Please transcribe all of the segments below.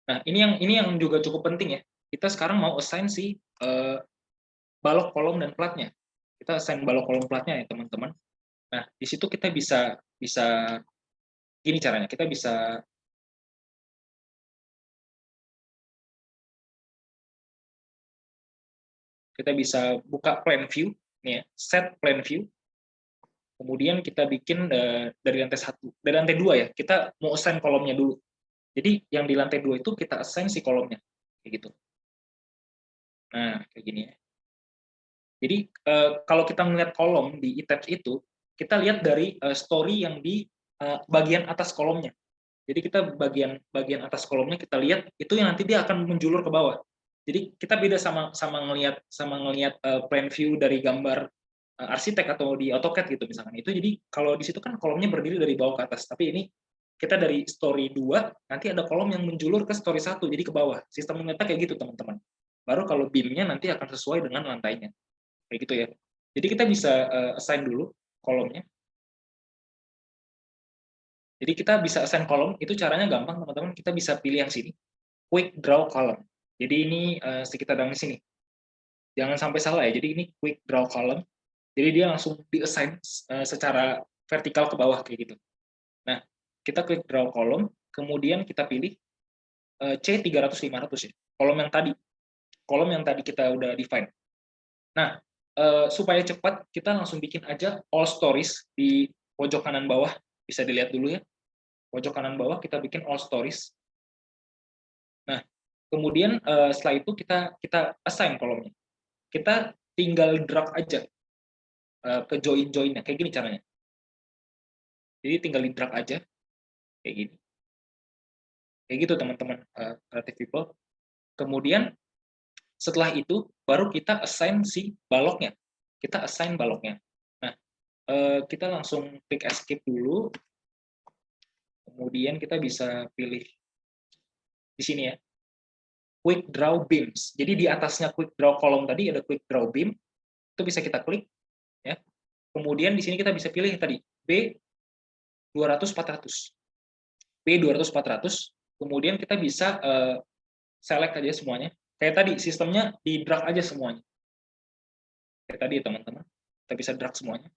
Nah, ini yang juga cukup penting ya. Kita sekarang mau assign si balok kolom dan platnya. Kita assign balok kolom platnya ya, teman-teman. Nah, di situ kita bisa bisa gini caranya, kita bisa buka plan view nih ya, set plan view. Kemudian kita bikin dari lantai 1, dari lantai 2 ya, kita mau assign kolomnya dulu. Jadi yang di lantai 2 itu kita assign si kolomnya, kayak gitu. Nah, kayak gini ya. Jadi kalau kita melihat kolom di e-tabs itu, kita lihat dari story yang di bagian atas kolomnya. Jadi kita bagian atas kolomnya kita lihat itu yang nanti dia akan menjulur ke bawah. Jadi kita beda sama ngelihat plan view dari gambar arsitek atau di AutoCAD gitu misalkan. Itu jadi kalau di situ kan kolomnya berdiri dari bawah ke atas, tapi ini kita dari story 2 nanti ada kolom yang menjulur ke story 1 jadi ke bawah. Sistem ternyata kayak gitu, teman-teman. Baru kalau beam-nya nanti akan sesuai dengan lantainya. Kayak gitu ya. Jadi kita bisa assign dulu kolomnya. Jadi kita bisa assign kolom, itu caranya gampang teman-teman. Kita bisa pilih yang sini, quick draw column. Jadi ini sekitar dalam sini. Jangan sampai salah ya. Jadi ini quick draw column. Jadi dia langsung di-assign secara vertikal ke bawah kayak gitu. Nah, kita klik draw column, kemudian kita pilih C300-500 ya. Kolom yang tadi kita udah define. Nah, supaya cepat kita langsung bikin aja all stories di pojok kanan bawah. Bisa dilihat dulu ya. Pojok kanan bawah kita bikin all stories. Nah, kemudian setelah itu kita assign kolomnya. Kita tinggal drag aja ke join-joinnya, kayak gini caranya. Jadi tinggal di drag aja, kayak gini. Kayak gitu teman-teman, creative people. Kemudian setelah itu baru kita assign si baloknya. Kita assign baloknya. Nah, kita langsung klik escape dulu. Kemudian kita bisa pilih di sini ya, quick draw beams. Jadi di atasnya quick draw column tadi ada quick draw beam, itu bisa kita klik ya. Kemudian di sini kita bisa pilih tadi B 200-400. B 200-400. Kemudian kita bisa select aja semuanya. Kayak tadi sistemnya di drag aja semuanya. Kayak tadi teman-teman. Kita bisa drag semuanya.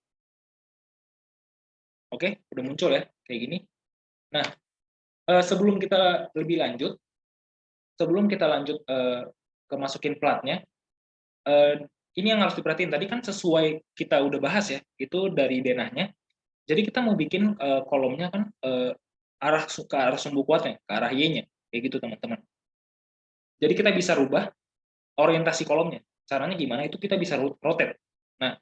Oke, udah muncul ya kayak gini. Nah, sebelum kita lebih lanjut, ke masukin platnya, ini yang harus diperhatiin. Tadi kan sesuai kita udah bahas ya, itu dari denahnya. Jadi kita mau bikin kolomnya kan ke arah sumbu kuatnya, ke arah Y-nya, kayak gitu teman-teman. Jadi kita bisa rubah orientasi kolomnya. Caranya gimana? Itu kita bisa rotate. Nah,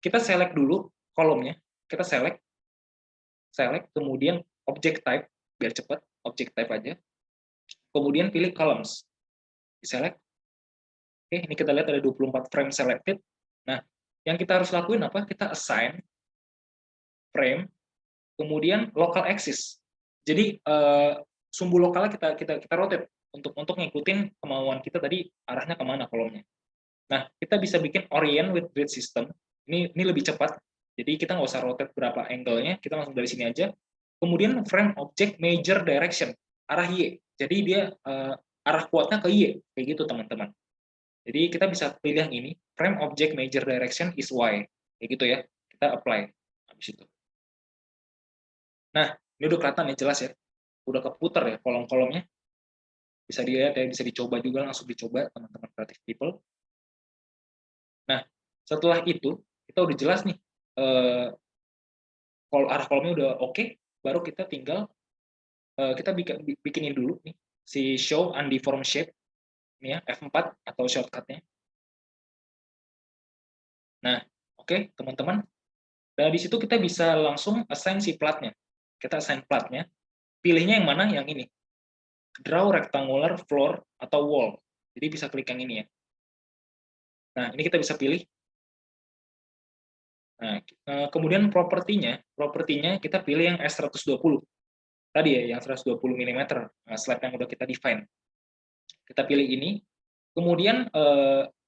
kita select dulu kolomnya, kita select, kemudian object type, biar cepat, object type aja. Kemudian pilih columns, select. Oke, ini kita lihat ada 24 frame selected. Nah, yang kita harus lakuin apa? Kita assign frame, kemudian local axis. Jadi sumbu lokalnya kita rotate untuk ngikutin kemauan kita tadi arahnya kemana kolomnya. Nah, kita bisa bikin orient with grid system. Ini lebih cepat. Jadi kita nggak usah rotate berapa angle-nya, kita langsung dari sini aja. Kemudian frame object major direction, arah Y. Jadi dia arah kuatnya ke Y, kayak gitu teman-teman. Jadi kita bisa pilih yang ini, frame object major direction is Y, kayak gitu ya. Kita apply habis itu. Nah, ini udah kelihatan ya, jelas ya. Udah keputar ya kolom-kolomnya. Bisa dilihat ya, bisa dicoba juga, langsung dicoba teman-teman creative people. Nah, setelah itu kita udah jelas nih arah kolomnya udah oke, baru kita tinggal kita bikinin dulu nih si show undeformed shape ini ya, F4 atau shortcutnya. Nah, oke teman-teman. Dan di situ kita bisa langsung assign si platnya. Kita assign platnya. Pilihnya yang mana? Yang ini. Draw rectangular floor atau wall. Jadi bisa klik yang ini ya. Nah, ini kita bisa pilih. Nah, kemudian propertinya kita pilih yang S120. Tadi ya, yang 120 mm, slide yang udah kita define. Kita pilih ini. Kemudian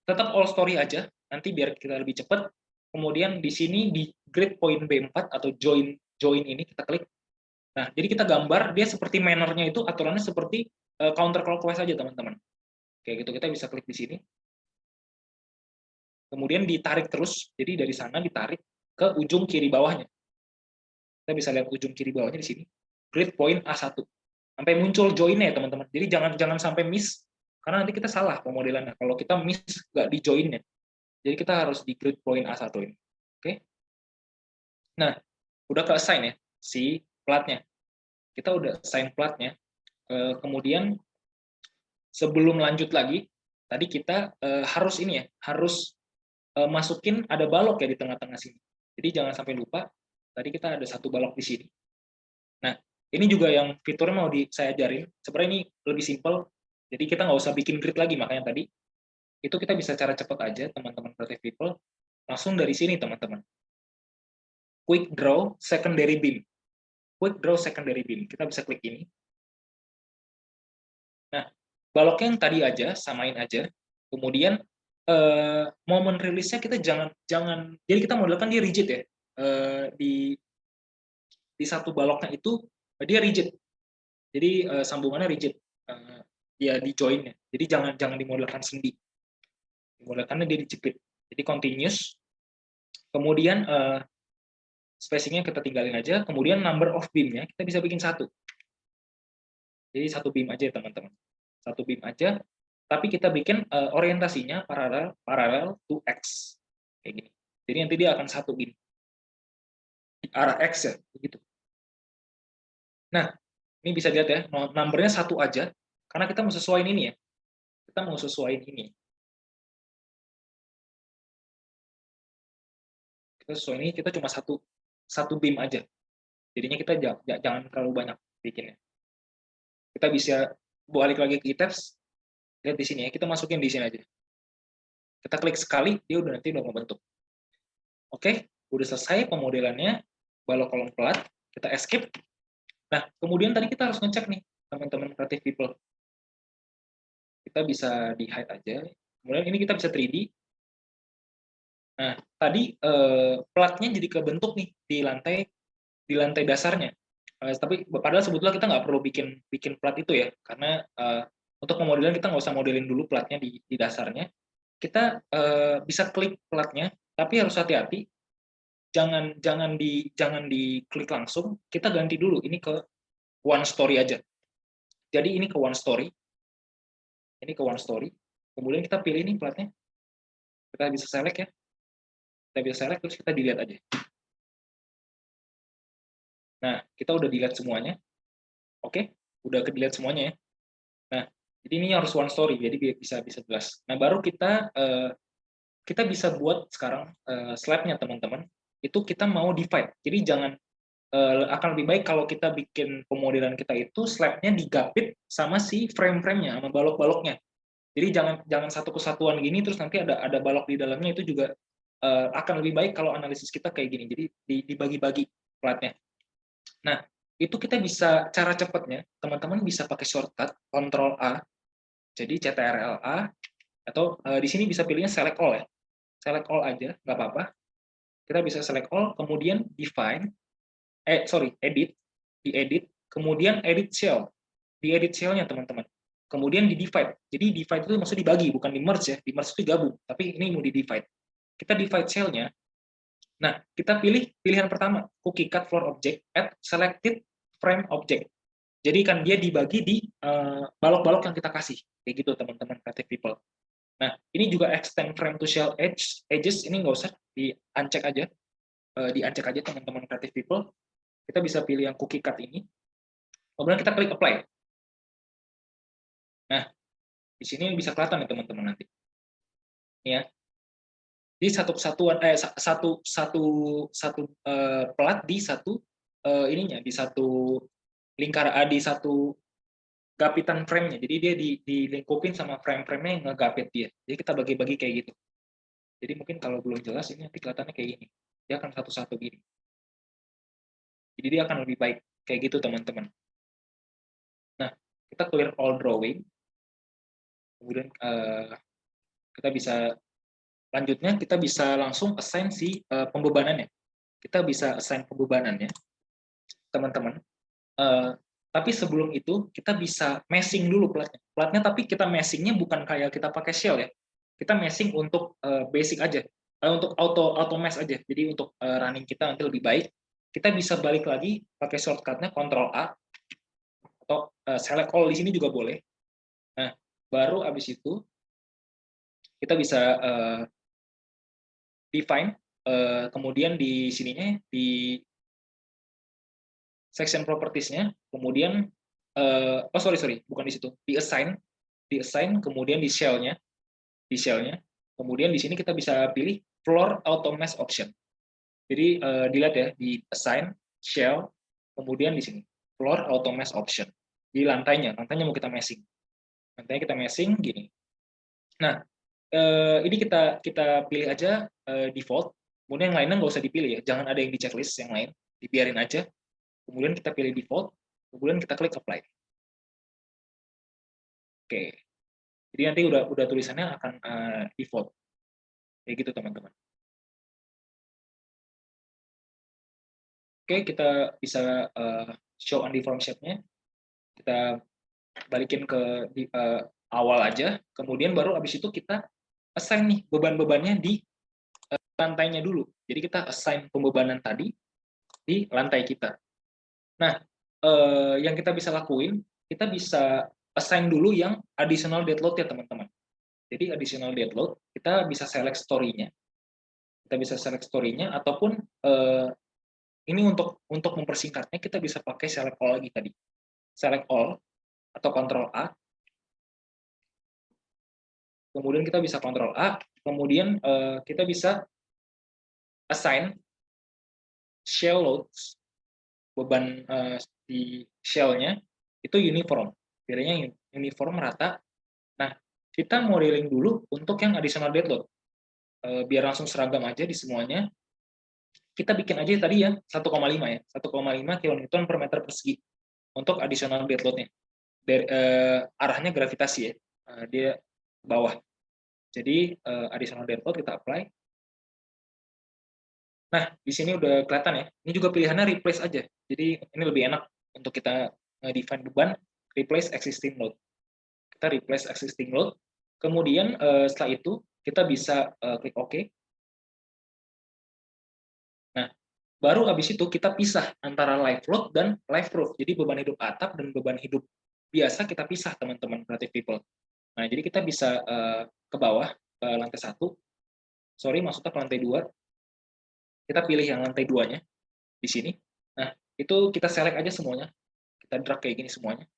tetap all story aja, nanti biar kita lebih cepat. Kemudian di sini di grid point B4 atau join ini kita klik. Nah, jadi kita gambar dia seperti manner-nya itu aturannya seperti counterclockwise aja teman-teman. Kayak gitu, kita bisa klik di sini, kemudian ditarik terus, jadi dari sana ditarik ke ujung kiri bawahnya. Kita bisa lihat ujung kiri bawahnya di sini, grid point A1. Sampai muncul join-nya ya teman-teman. Jadi jangan sampai miss, karena nanti kita salah pemodelannya. Kalau kita miss nggak di join-nya. Jadi kita harus di grid point A1 ini. Oke. Nah, udah ke-assign ya si platnya. Kita udah assign platnya. Kemudian sebelum lanjut lagi, tadi kita harus ini ya, harus masukin ada balok ya di tengah-tengah sini. Jadi jangan sampai lupa, tadi kita ada satu balok di sini. Nah, ini juga yang fiturnya mau saya ajarin. Sebenarnya ini lebih simpel, jadi kita nggak usah bikin grid lagi, makanya tadi itu kita bisa cara cepat aja, teman-teman creative people, langsung dari sini teman-teman. Quick draw secondary beam. Quick draw secondary beam. Kita bisa klik ini. Nah, baloknya yang tadi aja, samain aja. Kemudian momen rilisnya kita jangan jadi kita modelkan dia rigid ya. Di satu baloknya itu dia rigid. Jadi sambungannya rigid. Dia di joinnya. Jadi jangan dimodelkan sendi. Dimodelkannya dia dijepit. Jadi continuous. Kemudian spacingnya kita tinggalin aja. Kemudian number of beam-nya kita bisa bikin satu. Jadi satu beam aja teman-teman. Satu beam aja. Tapi kita bikin orientasinya paralel to X. Kayak gini. Jadi nanti dia akan satu gini. Di arah X ya. Begitu. Nah, ini bisa lihat ya. Numbernya satu aja. Karena kita mau sesuaiin ini ya. Kita mau sesuaiin ini. Kita sesuaiin ini, kita cuma satu beam aja. Jadinya kita jangan terlalu banyak bikinnya. Kita bisa balik lagi ke tabs, lihat di sini ya, kita masukin di sini aja. Kita klik sekali, dia nanti udah membentuk. Oke, udah selesai pemodelannya, balok kolom plat, kita escape. Nah, kemudian tadi kita harus ngecek nih, teman-teman creative people. Kita bisa di hide aja. Kemudian ini kita bisa 3D. Nah, tadi platnya jadi kebentuk nih di lantai dasarnya. Tapi padahal sebetulnya kita nggak perlu bikin plat itu ya, karena untuk pemodelan kita nggak usah modelin dulu platnya di dasarnya. Kita bisa klik platnya, tapi harus hati-hati, jangan diklik langsung. Kita ganti dulu ini ke one story aja. Jadi ini ke one story, Kemudian kita pilih ini platnya, kita bisa select ya, terus kita delete aja. Nah, kita udah delete semuanya. Oke, udah ke delete semuanya ya. Nah, jadi ini harus one story, jadi bisa jelas. Nah, baru kita bisa buat sekarang slab-nya teman-teman. Itu kita mau divide. Jadi jangan akan lebih baik kalau kita bikin pemodelan kita itu slab-nya digapit sama si frame-frame-nya, sama balok-baloknya. Jadi jangan satu kesatuan gini terus nanti ada balok di dalamnya, itu juga akan lebih baik kalau analisis kita kayak gini. Jadi dibagi-bagi platnya. Nah, itu kita bisa cara cepatnya, teman-teman bisa pakai shortcut Ctrl A. Jadi Ctrl A, atau di sini bisa pilihnya select all ya. Select all aja, nggak apa-apa. Kita bisa select all, kemudian diedit, kemudian edit cell. Di edit cell-nya teman-teman. Kemudian di divide. Jadi divide itu maksudnya dibagi, bukan di merge ya. Di merge itu gabung, tapi ini mau di divide. Kita divide cell-nya. Nah, kita pilih pilihan pertama, cookie cut floor object at selected frame object. Jadi kan dia dibagi di balok-balok yang kita kasih. Kayak gitu teman-teman creative people. Nah, ini juga extend frame to shell edges, ini nggak usah, di-uncheck aja. Di-uncheck aja teman-teman creative people. Kita bisa pilih yang cookie cut ini. Kemudian kita klik apply. Nah, di sini bisa kelihatan ya teman-teman nanti. Ini ya. Di satu kesatuan plat di satu ininya, di satu lingkaran, di satu gapitan frame-nya. Jadi dia dilingkupin sama frame-frame-nya yang ngegapit dia. Jadi kita bagi-bagi kayak gitu. Jadi mungkin kalau belum jelas ini nanti kelihatannya kayak gini. Dia akan satu-satu gini. Jadi dia akan lebih baik kayak gitu teman-teman. Nah, kita clear all drawing. Kemudian kita bisa lanjutnya kita bisa langsung assign si pembebanannya. Kita bisa assign pembebanannya, teman-teman. Tapi sebelum itu kita bisa meshing dulu platnya. Platnya tapi kita meshingnya bukan kayak kita pakai shell ya. Kita meshing untuk basic aja, untuk auto mesh aja. Jadi untuk running kita nanti lebih baik, kita bisa balik lagi pakai shortcutnya Ctrl A atau select all di sini juga boleh. Nah, baru abis itu kita bisa define, kemudian di sininya di section properties-nya, kemudian oh sorry, bukan di situ, di assign, kemudian di shell-nya, kemudian di sini kita bisa pilih floor auto mesh option. Jadi dilihat ya di assign, shell, kemudian di sini floor auto mesh option. Di lantainya mau kita meshing. Lantainya kita meshing gini. Nah, ini kita pilih aja default. Kemudian yang lainnya nggak usah dipilih ya, jangan ada yang di checklist yang lain, dibiarin aja. Kemudian kita pilih default, kemudian kita klik apply. Oke, jadi nanti udah tulisannya akan default, kayak gitu teman-teman. Oke, kita bisa show undeformed shape-nya, kita balikin ke awal aja, kemudian baru abis itu kita assign nih beban-bebannya di lantainya dulu. Jadi kita assign pembebanan tadi di lantai kita. Nah, yang kita bisa lakuin, kita bisa assign dulu yang additional dead load ya teman-teman. Jadi additional dead load, kita bisa select story-nya. Ataupun ini untuk mempersingkatnya kita bisa pakai select all lagi tadi. Select all atau Ctrl A. Kemudian kita bisa Ctrl A, kemudian kita bisa assign shell loads, beban di shell-nya itu uniform. Pilihnya uniform rata. Nah, kita modeling dulu untuk yang additional dead load. Biar langsung seragam aja di semuanya. Kita bikin aja tadi ya 1,5 ya, 1,5 kN per meter persegi untuk additional dead load-nya. Dari arahnya gravitasi ya, dia ke bawah. Jadi additional dead load kita apply. Nah, di sini udah kelihatan ya. Ini juga pilihannya replace aja. Jadi ini lebih enak untuk kita define beban, replace existing load. Kita replace existing load. Kemudian setelah itu kita bisa klik OK. Nah, baru habis itu kita pisah antara live load dan live roof. Jadi beban hidup atap dan beban hidup biasa kita pisah teman-teman creative people. Nah, jadi kita bisa ke bawah ke lantai 1. Sorry, maksudnya ke lantai 2. Kita pilih yang lantai 2-nya di sini. Nah, itu kita select aja semuanya. Kita drag kayak gini semuanya.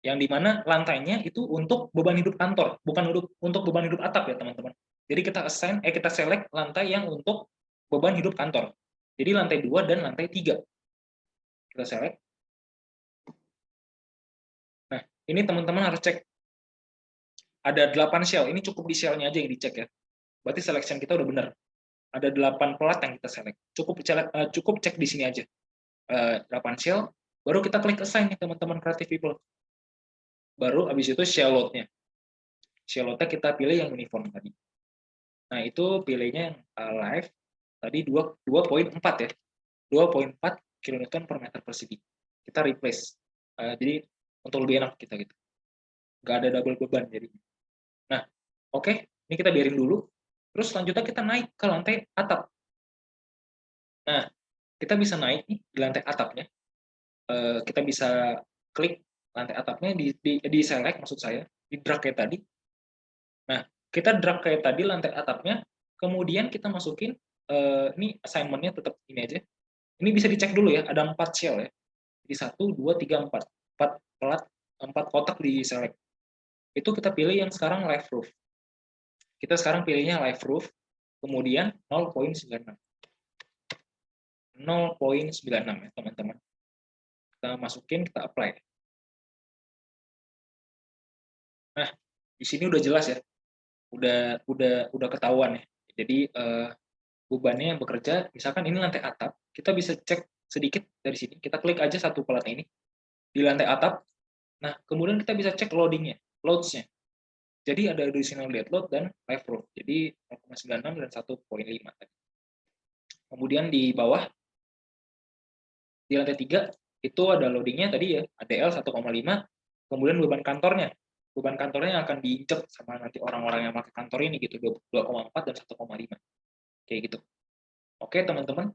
Yang dimana lantainya itu untuk beban hidup kantor, bukan untuk beban hidup atap ya teman-teman. Jadi kita select lantai yang untuk beban hidup kantor. Jadi lantai 2 dan lantai 3. Kita select. Nah, ini teman-teman harus cek. Ada 8 shell, ini cukup di shell-nya aja yang dicek ya. Berarti selection kita udah benar. Ada 8 pelat yang kita select. Cukup cek di sini aja. 8 shell, baru kita klik assign nih teman-teman creative people. Baru habis itu shell load-nya. Shell load-nya kita pilih yang uniform tadi. Nah, itu pilihnya yang live. Tadi 2,4 ya. 2,4 kN per meter persegi. Kita replace. Jadi untuk lebih enak kita gitu. Nggak ada double beban jadi. Nah, oke. Ini kita biarin dulu. Terus selanjutnya kita naik ke lantai atap. Nah, kita bisa naik nih di lantai atapnya. Kita bisa klik lantai atapnya di select maksud saya, di drag kayak tadi. Nah, kita drag kayak tadi lantai atapnya, kemudian kita masukin ini assignment-nya tetap ini aja. Ini bisa dicek dulu ya, ada 4 shell ya. Di 1, 2, 3, 4. 4 pelat, 4 kotak di select. Itu kita pilih yang sekarang live roof. Kita sekarang pilihnya live roof, kemudian 0,96. 0,96 ya teman-teman. Kita masukin, kita apply. Nah, di sini udah jelas ya. Udah ketahuan ya. Jadi bebannya yang bekerja, misalkan ini lantai atap, kita bisa cek sedikit dari sini. Kita klik aja satu pelat ini di lantai atap. Nah, kemudian kita bisa cek loads-nya. Jadi ada additional dead load dan live roof. Jadi 0,96 dan 1,5 tadi. Kemudian di bawah di lantai 3 itu ada loadingnya tadi ya, ADL 1,5, kemudian beban kantornya. Beban kantornya yang akan diinjek sama nanti orang-orang yang pakai kantor ini gitu, 2,4 dan 1,5. Kayak gitu. Oke, teman-teman.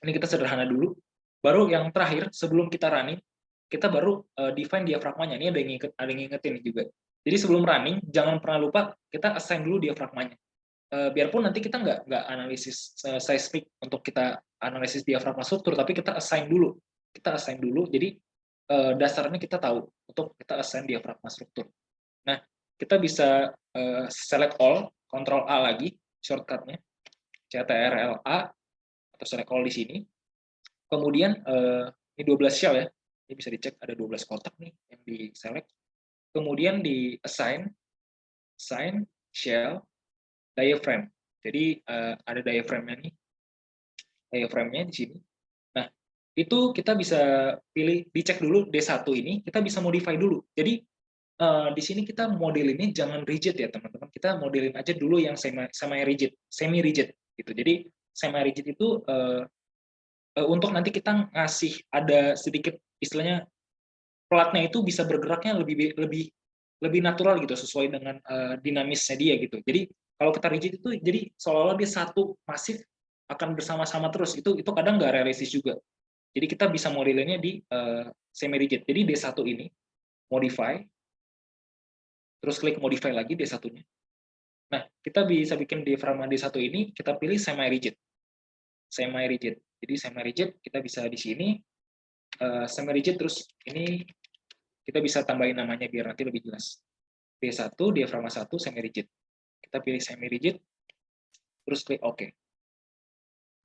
Ini kita sederhana dulu. Baru yang terakhir, sebelum kita running, kita baru define diafragmanya. Ini ada yang ngingetin juga. Jadi sebelum running, jangan pernah lupa kita assign dulu diafragmanya. Biarpun nanti kita nggak analisis seismik untuk kita analisis diafragma struktur, tapi kita assign dulu. Kita assign dulu, jadi dasarnya kita tahu untuk kita assign diafragma struktur. Nah, kita bisa select all, Ctrl A lagi, shortcutnya, CTRL-A, atau select all di sini. Kemudian ini 12 shell ya, ini bisa dicek ada 12 kotak nih yang di select. Kemudian di assign shell diaphragm. Jadi ada diaphragmnya nih, diaphragmnya di sini. Nah, itu kita bisa pilih, dicek dulu D1 ini, kita bisa modify dulu. Jadi di sini kita modelinnya jangan rigid ya teman-teman. Kita modelin aja dulu yang semi rigid gitu. Jadi semi rigid itu untuk nanti kita ngasih ada sedikit istilahnya platnya itu bisa bergeraknya lebih natural gitu sesuai dengan dinamisnya dia gitu. Jadi kalau kita rigid itu jadi seolah-olah dia satu masif akan bersama-sama terus, itu kadang nggak realistis juga. Jadi kita bisa modelinnya di semi rigid. Jadi D1 ini modify, terus klik modify lagi D1-nya. Nah, kita bisa bikin diafragma D1 ini, kita pilih semi rigid. Semi rigid. Jadi semi rigid kita bisa di sini semi rigid, terus ini kita bisa tambahin namanya biar nanti lebih jelas. D1 diafragma 1 semi rigid. Kita pilih semi rigid, terus klik OK.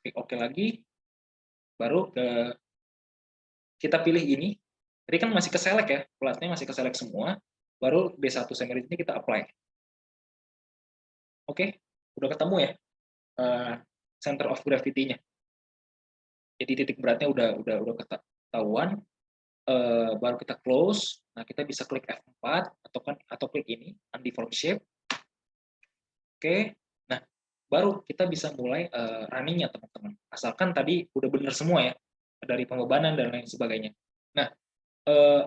Klik OK lagi, baru kita pilih ini. Tadi kan masih ke select ya, platnya masih ke select semua, baru D1 semi rigid ini kita apply. Oke, udah ketemu ya center of gravity-nya. Jadi titik beratnya udah ketahuan. Baru kita close. Nah, kita bisa klik F4 atau klik ini undeform shape. Oke. Nah, baru kita bisa mulai running-nya teman-teman. Asalkan tadi udah benar semua ya, dari pembebanan dan lain sebagainya. Nah,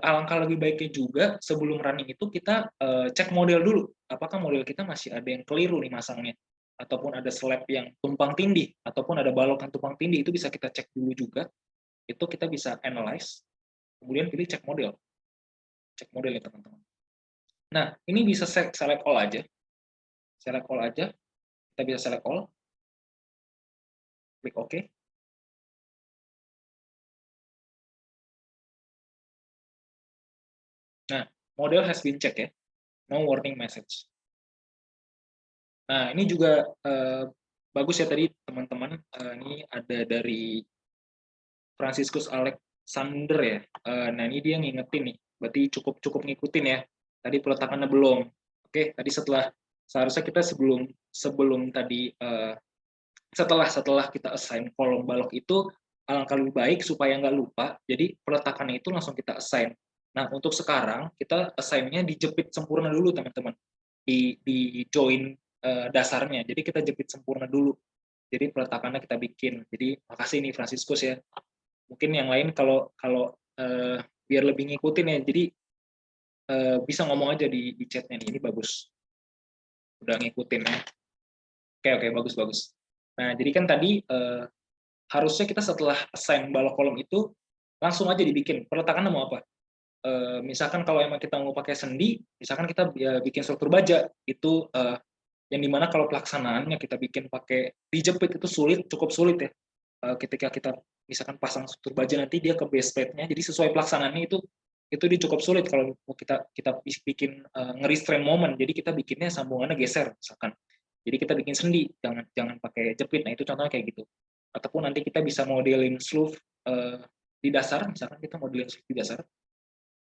alangkah lebih baiknya juga sebelum running itu kita cek model dulu. Apakah model kita masih ada yang keliru nih masangnya, ataupun ada slab yang tumpang tindih, ataupun ada balok yang tumpang tindih, itu bisa kita cek dulu juga. Itu kita bisa analyze, kemudian pilih cek model ya teman-teman. Nah, ini bisa select all aja. Select all aja. Kita bisa select all. Klik OK. Nah, model has been checked ya. No warning message. Nah, ini juga bagus ya tadi teman-teman. Ini ada dari Franciscus Alexander ya. Nah, ini dia ngingetin nih. Berarti cukup ngikutin ya. Tadi peletakannya belum. Oke, tadi seharusnya kita sebelum tadi setelah kita assign kolom balok itu, alangkah lebih baik supaya nggak lupa, jadi peletakannya itu langsung kita assign. Nah, untuk sekarang kita assign-nya dijepit sempurna dulu teman-teman, di join dasarnya, jadi kita jepit sempurna dulu, jadi peletakannya kita bikin. Jadi makasih nih Franciscus ya, mungkin yang lain kalau biar lebih ngikutin ya, jadi bisa ngomong aja di chatnya nih, ini bagus, udah ngikutin ya. Oke, bagus. Nah, jadi kan tadi harusnya kita setelah assign balok kolom itu langsung aja dibikin peletakannya mau apa. Misalkan kalau emang kita mau pakai sendi, misalkan kita bikin struktur baja, itu yang dimana kalau pelaksanaannya kita bikin pakai dijepit itu cukup sulit ya. Ketika kita misalkan pasang struktur baja nanti dia ke base plate-nya, jadi sesuai pelaksanaannya itu dia cukup sulit kalau kita bikin nge-restrain moment, jadi kita bikinnya sambungannya geser misalkan. Jadi kita bikin sendi, jangan pakai jepit. Nah, itu contohnya kayak gitu. Ataupun nanti kita bisa modelin sleeve di dasar, misalkan kita modelin sleeve di dasar.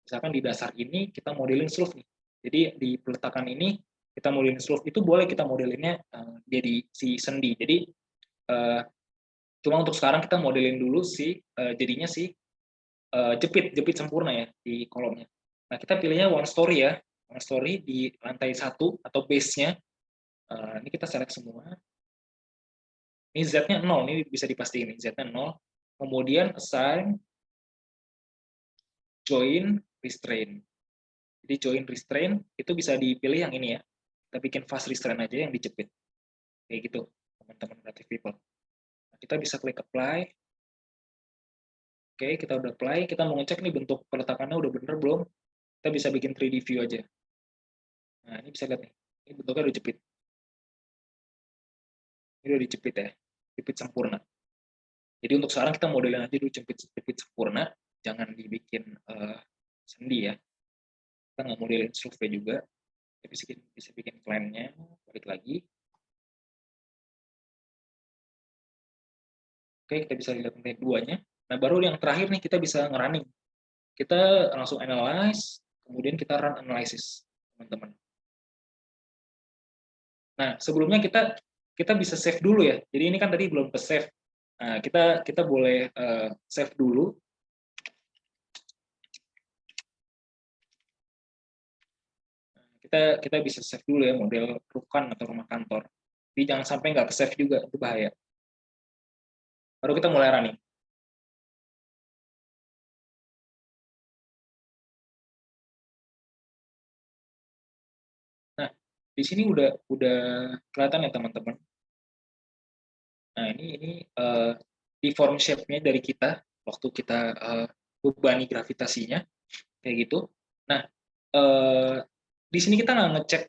Misalkan di dasar ini kita modelin sleeve nih. Jadi di peletakan ini kita modelin sleeve, itu boleh kita modelinnya jadi si sendi. Jadi cuma untuk sekarang kita modelin dulu jadinya jepit sempurna ya di kolomnya. Nah, kita pilihnya one story ya. One story di lantai 1 atau base-nya. Ini kita select semua. Ini Z-nya 0, ini bisa dipastiin, Z-nya 0. Kemudian assign join restrain. Jadi join restrain itu bisa dipilih yang ini ya. Kita bikin fast restrain aja yang dijepit. Kayak gitu, teman-teman creative people. Nah, kita bisa klik apply. Oke, kita udah apply. Kita mau ngecek nih bentuk peletakannya udah bener belum. Kita bisa bikin 3D view aja. Nah, ini bisa lihat nih. Ini bentuknya udah jepit. Ini udah dijepit ya. Jepit sempurna. Jadi untuk sekarang kita modelin aja dulu jepit sempurna. Jangan dibikin sendi ya. Kita nggak modelin survei juga. Kita bisa bikin plan-nya. Balik lagi. Oke, kita bisa lihat menit 2-nya. Nah, baru yang terakhir nih kita bisa ngerunning. Kita langsung analyze, kemudian kita run analysis, teman-teman. Nah, sebelumnya kita bisa save dulu ya. Jadi ini kan tadi belum ke save. Nah, kita boleh save dulu. Kita bisa save dulu ya model rukan atau rumah kantor. Tapi jangan sampai nggak ke save juga, itu bahaya. Baru kita mulai running. Nah, di sini udah kelihatan ya teman-teman. Nah, ini di form shape-nya dari kita waktu kita bebani gravitasinya kayak gitu. Nah, di sini kita nggak ngecek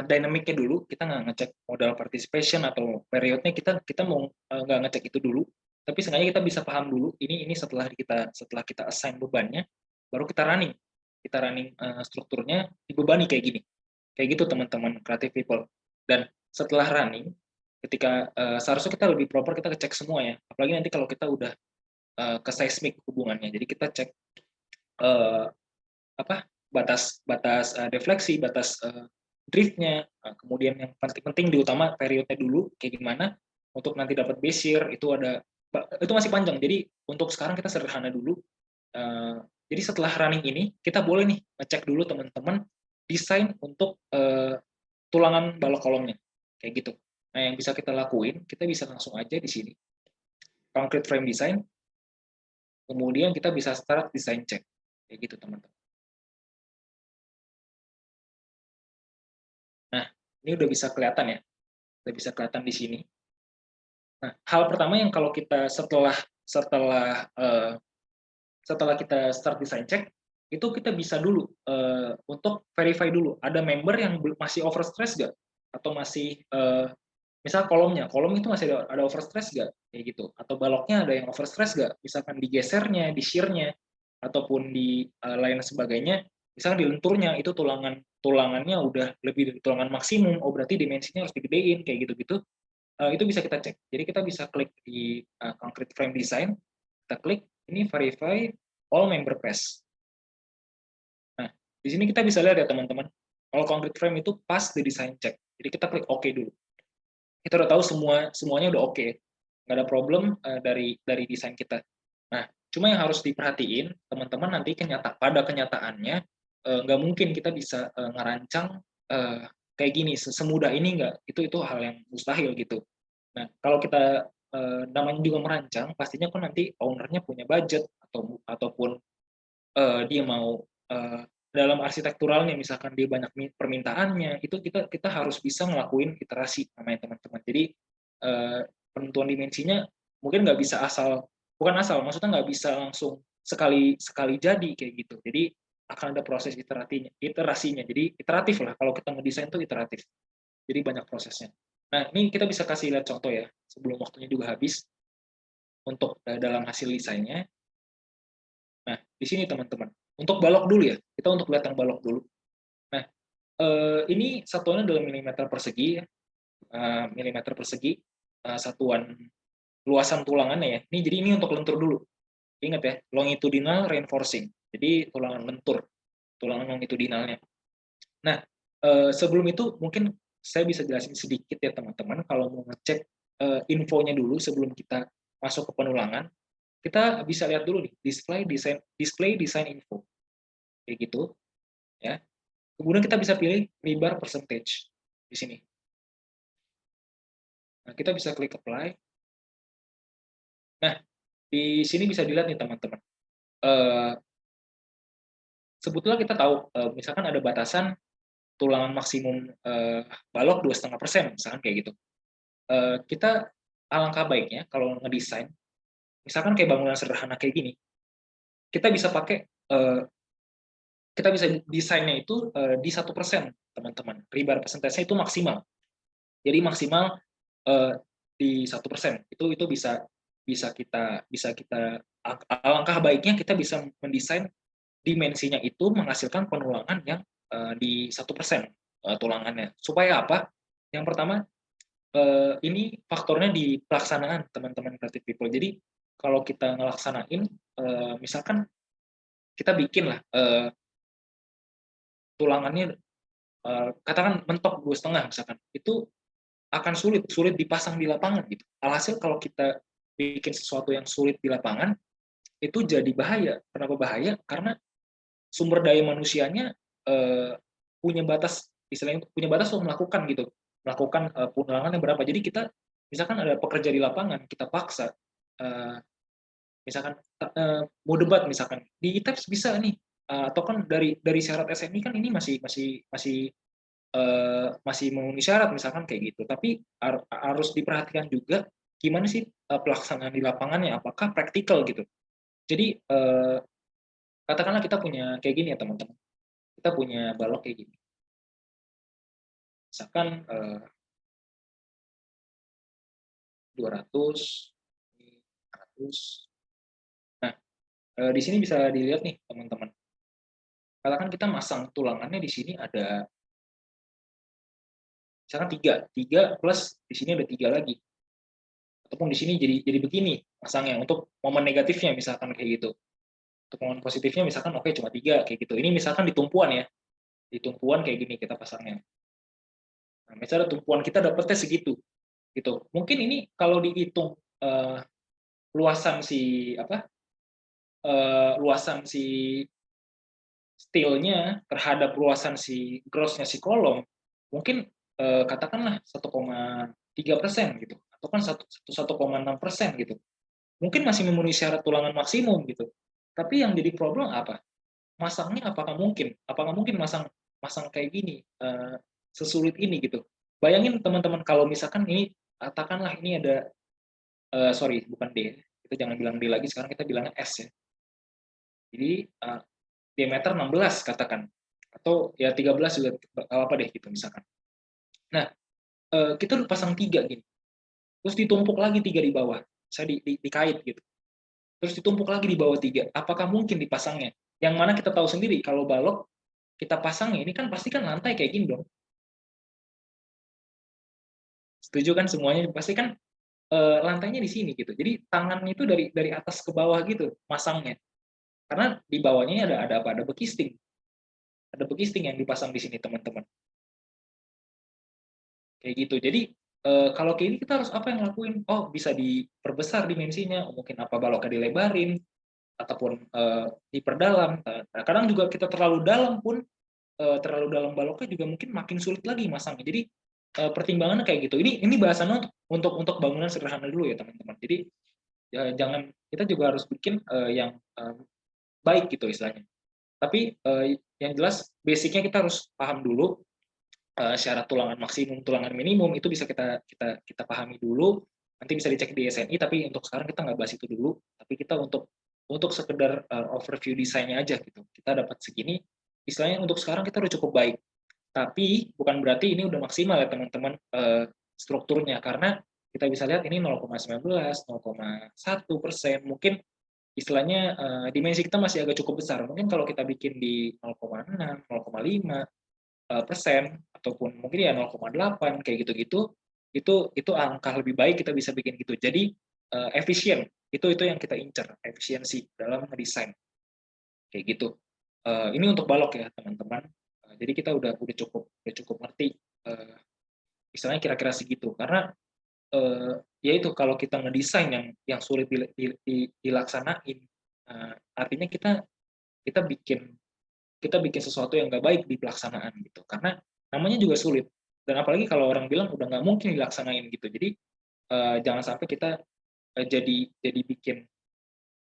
dynamic-nya dulu, kita nggak ngecek modal participation atau periodnya, kita mau nggak ngecek itu dulu, tapi sengaja kita bisa paham dulu ini setelah kita assign bebannya, baru kita running strukturnya dibebani kayak gitu teman-teman creative people. Dan setelah running, ketika seharusnya kita lebih proper, kita cek semua ya, apalagi nanti kalau kita udah ke seismik hubungannya, jadi kita cek batas defleksi, batas driftnya, kemudian yang penting diutama periodnya dulu kayak gimana untuk nanti dapat base year, itu masih panjang. Jadi untuk sekarang kita sederhana dulu. Jadi setelah running ini kita boleh nih ngecek dulu teman-teman desain untuk tulangan balok kolomnya kayak gitu. Nah, yang bisa kita lakuin, kita bisa langsung aja di sini concrete frame design, kemudian kita bisa start design check kayak gitu teman-teman. Nah, ini udah bisa kelihatan ya, udah bisa kelihatan di sini. Nah, hal pertama yang kalau kita setelah kita start design check, itu kita bisa dulu untuk verify dulu ada member yang masih overstress nggak, atau masih misal kolom itu masih ada overstress nggak kayak gitu, atau baloknya ada yang overstress nggak, misalkan digesernya, di shear-nya, ataupun di lain sebagainya, misalkan di lenturnya itu tulangannya udah lebih dari tulangan maksimum, oh berarti dimensinya harus digedein kayak gitu-gitu. Itu bisa kita cek. Jadi kita bisa klik di concrete frame design, kita klik ini verify all member pass. Nah, di sini kita bisa lihat ya teman-teman, kalau concrete frame itu pas di design check. Jadi kita klik OK dulu. Kita udah tahu semuanya udah oke, nggak ada problem dari desain kita. Nah, cuma yang harus diperhatiin teman-teman nanti pada kenyataannya nggak mungkin kita bisa ngerancang kayak gini semudah ini, nggak, itu hal yang mustahil gitu. Nah, kalau kita namanya juga merancang, pastinya kan nanti ownernya punya budget ataupun dia mau dalam arsitekturalnya, misalkan dia banyak permintaannya, itu kita harus bisa ngelakuin iterasi namanya teman-teman. Jadi penentuan dimensinya mungkin nggak bisa bukan asal, maksudnya nggak bisa langsung sekali jadi kayak gitu. Jadi akan ada proses iterasinya. Jadi iteratif lah, kalau kita ngedesain itu iteratif. Jadi banyak prosesnya. Nah, ini kita bisa kasih lihat contoh ya, sebelum waktunya juga habis untuk dalam hasil desainnya. Nah, di sini teman-teman, untuk balok dulu ya, kita untuk lihat yang balok dulu. Nah, ini satuannya adalah milimeter persegi, milimeter persegi, satuan luasan tulangannya ya. Jadi ini untuk lentur dulu. Ingat ya, longitudinal reinforcing. Jadi tulangan longitudinalnya. Nah, sebelum itu mungkin saya bisa jelasin sedikit ya teman-teman, kalau mau ngecek infonya dulu sebelum kita masuk ke penulangan, kita bisa lihat dulu nih, display design info. Kayak gitu, ya. Kemudian kita bisa pilih rebar percentage di sini. Nah, kita bisa klik apply. Nah, di sini bisa dilihat nih teman-teman. sebetulnya kita tahu, misalkan ada batasan tulangan maksimum, balok 2,5%, misalkan kayak gitu. Kita alangkah baiknya kalau ngedesain, misalkan kayak bangunan sederhana kayak gini, kita bisa pakai, kita bisa desainnya itu, di 1%, teman-teman. Rebar persentasenya itu maksimal. Jadi maksimal, di 1%. Itu bisa bisa kita alangkah baiknya kita bisa mendesain dimensinya itu menghasilkan penulangan yang, di 1%, tulangannya. Supaya apa? Yang pertama, ini faktornya di pelaksanaan, teman-teman creative people. Jadi kalau kita ngelaksanain, misalkan kita bikin lah, tulangannya, katakan mentok 2,5 misalkan, itu akan sulit sulit dipasang di lapangan gitu. Alhasil kalau kita bikin sesuatu yang sulit di lapangan, itu jadi bahaya. Kenapa bahaya? Karena sumber daya manusianya, punya batas, istilahnya punya batas untuk melakukan gitu, melakukan, penulangan yang berapa. Jadi kita misalkan ada pekerja di lapangan, kita paksa, eee, misalkan, mau debat misalkan, di ITEPS bisa nih, atau kan dari syarat SNI kan ini masih masih masih masih memenuhi syarat misalkan kayak gitu. Tapi harus diperhatikan juga gimana sih, pelaksanaan di lapangannya, apakah praktikal gitu. Jadi, katakanlah kita punya kayak gini ya teman-teman, kita punya balok kayak gini, misalkan, 200, ini 100. Nah, di sini bisa dilihat nih teman-teman, katakan kita masang tulangannya di sini ada misalkan 3 3 plus di sini ada 3 lagi, ataupun di sini jadi begini masangnya untuk momen negatifnya misalkan kayak gitu. Untuk momen positifnya misalkan oke cuma 3 kayak gitu. Ini misalkan di tumpuan ya, di tumpuan kayak gini kita pasangnya. Nah, misalnya tumpuan kita dapatnya segitu, gitu. Mungkin ini kalau dihitung, luasan si apa, luasan si steel-nya terhadap luasan si gross-nya si kolom, mungkin, katakanlah 1,3% gitu, atau kan 1,6% gitu. Mungkin masih memenuhi syarat tulangan maksimum gitu. Tapi yang jadi problem apa? Masangnya apakah mungkin? Apakah mungkin masang masang kayak gini, sesulit ini gitu? Bayangin teman-teman kalau misalkan ini katakanlah ini ada, sorry bukan D, kita jangan bilang D lagi, sekarang kita bilangnya S ya. Jadi, diameter 16 katakan, atau ya 13 juga nggak apa-apa deh gitu misalkan. Nah, kita udah pasang 3 gini, terus ditumpuk lagi 3 di bawah, saya dikait gitu, terus ditumpuk lagi di bawah 3, apakah mungkin dipasangnya? Yang mana kita tahu sendiri kalau balok kita pasangnya ini kan pasti kan lantai kayak gini dong. Setuju kan semuanya? Pasti kan, lantainya di sini gitu. Jadi tangan itu dari atas ke bawah gitu masangnya. Karena di bawahnya ada apa? Ada bekisting. Ada bekisting yang dipasang di sini teman-teman. Kayak gitu. Jadi, kalau kayak ini kita harus apa yang lakuin? Oh bisa diperbesar dimensinya, mungkin apa baloknya dilebarin, ataupun, diperdalam. Nah kadang juga kita terlalu dalam pun, terlalu dalam baloknya juga mungkin makin sulit lagi masangnya. Jadi, pertimbangannya kayak gitu. Ini bahasannya untuk bangunan sederhana dulu ya teman-teman. Jadi, ya jangan kita juga harus bikin, yang, baik gitu istilahnya. Tapi, yang jelas basic-nya kita harus paham dulu, syarat tulangan maksimum, tulangan minimum itu bisa kita kita kita pahami dulu, nanti bisa dicek di SNI, tapi untuk sekarang kita nggak bahas itu dulu, tapi kita untuk sekedar, overview desainnya aja gitu. Kita dapat segini, istilahnya untuk sekarang kita udah cukup baik. Tapi bukan berarti ini udah maksimal ya teman-teman, strukturnya, karena kita bisa lihat ini 0,19, 0,1%, mungkin istilahnya, dimensi kita masih agak cukup besar. Mungkin kalau kita bikin di 0,6, 0,5, persen, ataupun mungkin ya 0,8 kayak gitu-gitu, itu angka lebih baik kita bisa bikin gitu. Jadi, efisien, itu yang kita incar, efisiensi dalam ngedesain, kayak gitu. Ini untuk balok ya teman-teman, jadi kita udah cukup ngerti, eee, istilahnya kira-kira segitu. Karena, ya itu kalau kita ngedesain yang sulit dilaksanain, artinya kita bikin kita bikin sesuatu yang nggak baik di pelaksanaan gitu. Karena namanya juga sulit, dan apalagi kalau orang bilang udah nggak mungkin dilaksanain gitu. Jadi, jangan sampai kita, jadi bikin,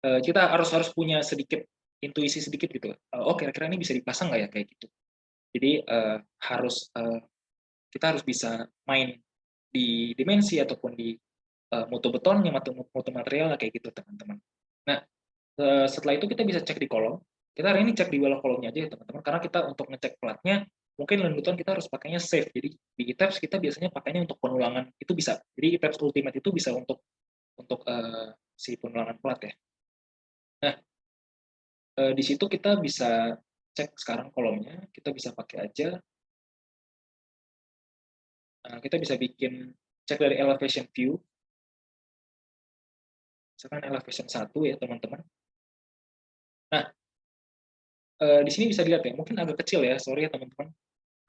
kita harus harus punya sedikit intuisi sedikit gitu. Oh kira-kira ini bisa dipasang nggak ya kayak gitu. Jadi kita harus bisa main di dimensi ataupun di mutu betonnya, mutu materialnya kayak gitu teman-teman. Nah setelah itu kita bisa cek di kolom. Kita hari ini cek di wall kolomnya aja ya teman-teman, karena kita untuk ngecek platnya mungkin land beton kita harus pakainya save. Jadi di ETABS kita biasanya pakainya untuk penulangan itu bisa. Jadi ETABS Ultimate itu bisa untuk si penulangan plat ya. Nah di situ kita bisa cek sekarang kolomnya, kita bisa pakai aja. Kita bisa bikin cek dari elevation view. Misalkan elevation 1 ya teman-teman. Nah, di sini bisa dilihat ya, mungkin agak kecil ya, sorry ya teman-teman.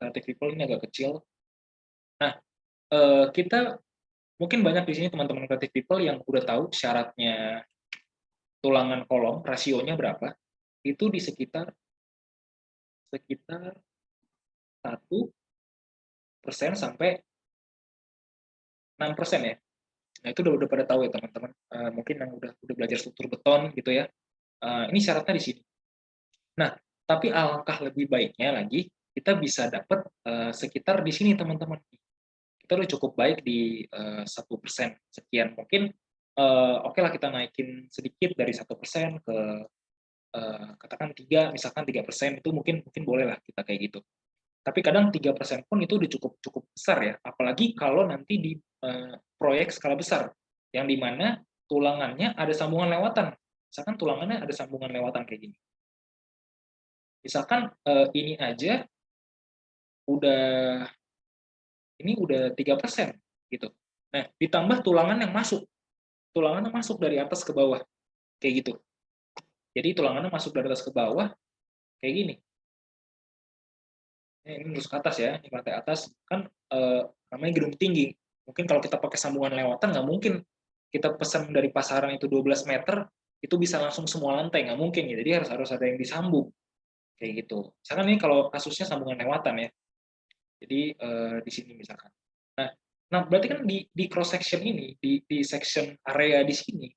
Creative People ini agak kecil. Nah, kita mungkin banyak di sini teman-teman Creative People yang udah tahu syaratnya tulangan kolom, rasionya berapa. Itu di sekitar 1% sampai 6% ya. Nah, itu udah pada tahu ya teman-teman. Mungkin yang udah belajar struktur beton gitu ya. Ini syaratnya di sini. Nah, tapi alangkah lebih baiknya lagi kita bisa dapat sekitar di sini teman-teman. Kita udah cukup baik di 1% sekian. Mungkin oke lah kita naikin sedikit dari 1% ke katakan 3, misalkan 3% itu mungkin boleh lah kita kayak gitu. Tapi kadang 3% pun itu udah cukup besar ya. Apalagi kalau nanti di proyek skala besar yang dimana tulangannya ada sambungan lewatan. Misalkan tulangannya ada sambungan lewatan kayak gini. Misalkan ini aja udah 3% gitu. Nah, ditambah tulangannya masuk dari atas ke bawah kayak gitu. Jadi tulangannya masuk dari atas ke bawah kayak gini. Ini terus ke atas ya, ini lantai atas kan namanya gedung tinggi. Mungkin kalau kita pakai sambungan lewatan nggak mungkin kita pesan dari pasaran itu 12 meter itu bisa langsung semua lantai, nggak mungkin ya. Jadi harus ada yang disambung kayak gitu. Misalkan ini kalau kasusnya sambungan lewatan ya. Jadi di sini misalkan. Nah, berarti kan di cross section ini, di section area di sini,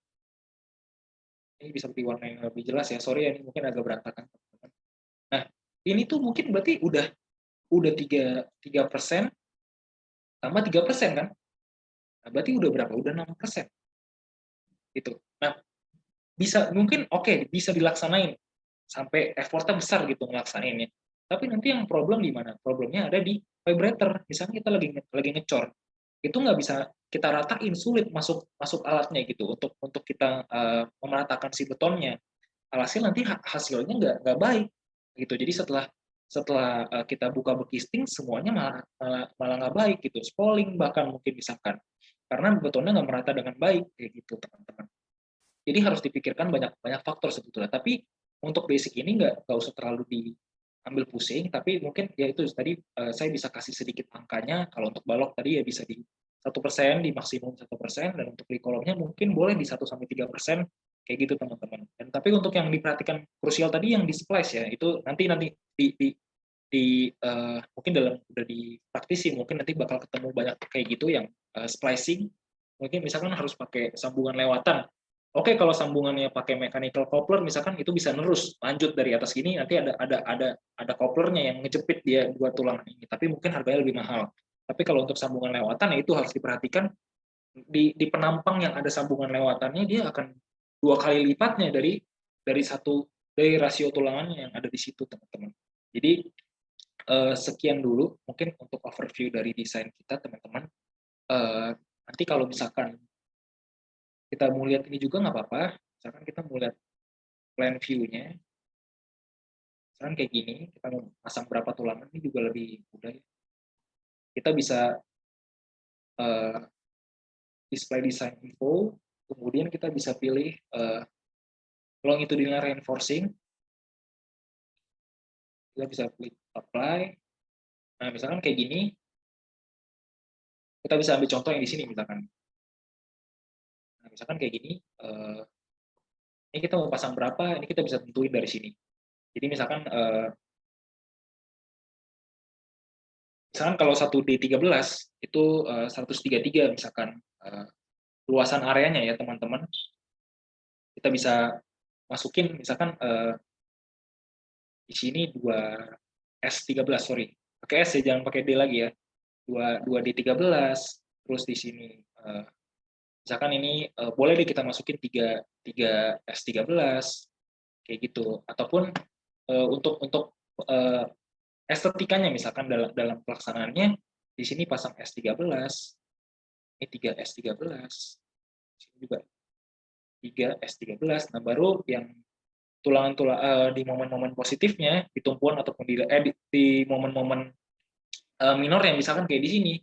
ini bisa diwarnain lebih jelas ya. Sorry ya, ini mungkin agak berantakan. Nah, ini tuh mungkin berarti udah 3% tambah 3% kan? Nah, berarti udah berapa? Udah 6%. Gitu. Nah, mungkin bisa dilaksanain sampai effortnya besar gitu ngelaksanainnya. Tapi nanti yang problem di mana? Problemnya ada di vibrator. Misalnya kita lagi ngecor, itu nggak bisa kita ratain, sulit masuk alatnya gitu untuk kita memeratakan si betonnya. Alhasil nanti hasilnya nggak baik gitu. Jadi setelah kita buka bekisting semuanya malah nggak baik gitu, spalling bahkan mungkin misalkan karena betonnya nggak merata dengan baik kayak gitu teman-teman. Jadi harus dipikirkan banyak faktor sebetulnya. Tapi untuk basic ini nggak usah terlalu diambil pusing. Tapi mungkin ya itu tadi saya bisa kasih sedikit angkanya. Kalau untuk balok tadi ya bisa di 1%, di maksimum 1%, dan untuk di kolomnya mungkin boleh di 1-3%, kayak gitu teman-teman. Dan tapi untuk yang diperhatikan krusial tadi yang di splice ya, itu nanti mungkin udah dipraktisi, mungkin nanti bakal ketemu banyak kayak gitu yang splicing. Mungkin misalkan harus pakai sambungan lewatan. Oke, kalau sambungannya pakai mechanical coupler misalkan itu bisa nerus lanjut dari atas gini, nanti ada couplernya yang ngejepit dia dua tulang ini, tapi mungkin harganya lebih mahal. Tapi kalau untuk sambungan lewatan ya itu harus diperhatikan di penampang yang ada sambungan lewatannya dia akan 2 kali lipatnya dari rasio tulangannya yang ada di situ teman-teman. Jadi sekian dulu mungkin untuk overview dari desain kita teman-teman. Nanti kalau misalkan kita mau lihat ini juga nggak apa-apa. Misalkan kita mau lihat plan view-nya, misalkan kayak gini, kita mau pasang berapa tulangan ini juga lebih mudah. Kita bisa display design info, kemudian kita bisa pilih longitudinal reinforcing, kita bisa klik apply. Nah, misalkan kayak gini, kita bisa ambil contoh yang di sini misalkan. Nah, misalkan kayak gini, ini kita mau pasang berapa, ini kita bisa tentuin dari sini. Jadi misalkan kalau 1D13 itu 133 misalkan luasan areanya ya teman-teman. Kita bisa masukin misalkan di sini 2S13, sorry. Pakai S ya, jangan pakai D lagi ya. 2D13, terus di sini misalkan ini boleh deh kita masukin 3S13 kayak gitu. Ataupun untuk estetikanya misalkan dalam dalam pelaksanaannya di sini pasang S13, ini 3S13, sini juga 3S13. Nah, baru yang tulangan-tulangan di momen-momen positifnya, di tumpuan ataupun di momen-momen minor yang misalkan kayak di sini,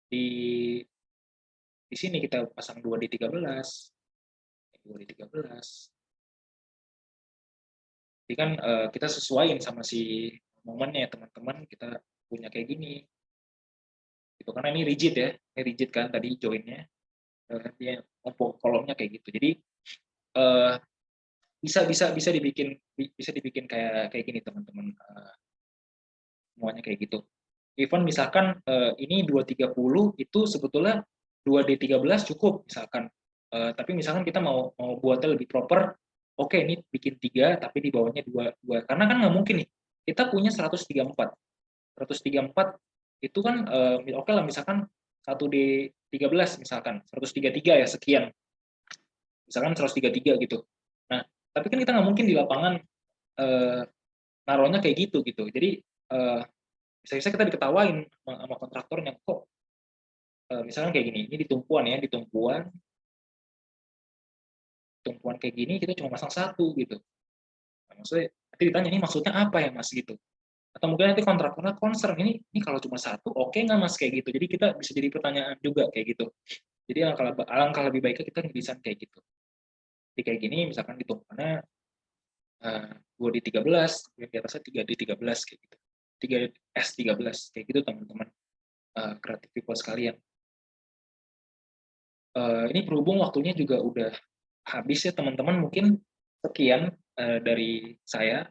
di sini kita pasang 2D13, 2D13. Jadi kan kita sesuaiin sama si momennya teman-teman, kita punya kayak gini. Gitu, karena ini rigid ya, ini rigid kan tadi joinnya, dia kolomnya kayak gitu. Jadi bisa dibikin kayak gini teman-teman, semuanya kayak gitu. Even misalkan ini 230 itu sebetulnya 2D13 cukup misalkan, tapi misalkan kita mau buatnya lebih proper, oke ini bikin 3 tapi di bawahnya 2 karena kan nggak mungkin nih kita punya 134 itu kan oke lah misalkan 1D13 misalkan 133 ya sekian, misalkan 133 gitu. Nah, tapi kan kita nggak mungkin di lapangan naruhnya kayak gitu gitu. Jadi bisa-bisa kita diketawain sama kontraktornya, kok misalkan kayak gini, ini di tumpuan ya, di tumpuan kayak gini kita cuma pasang 1 gitu. Nah, maksudnya nanti ditanya ini maksudnya apa ya Mas gitu. Atau mungkin nanti kontraktornya concern, ini kalau cuma 1 oke nggak Mas kayak gitu. Jadi kita bisa jadi pertanyaan juga kayak gitu. Jadi alangkah lebih baiknya kita ngedesain kayak gitu. Jadi kayak gini misalkan di tumpuannya 2D13, di atasnya 3D13 kayak gitu. 3S13 kayak gitu teman-teman, kreatif people sekalian. Ini berhubung waktunya juga udah habis ya teman-teman, mungkin sekian dari saya.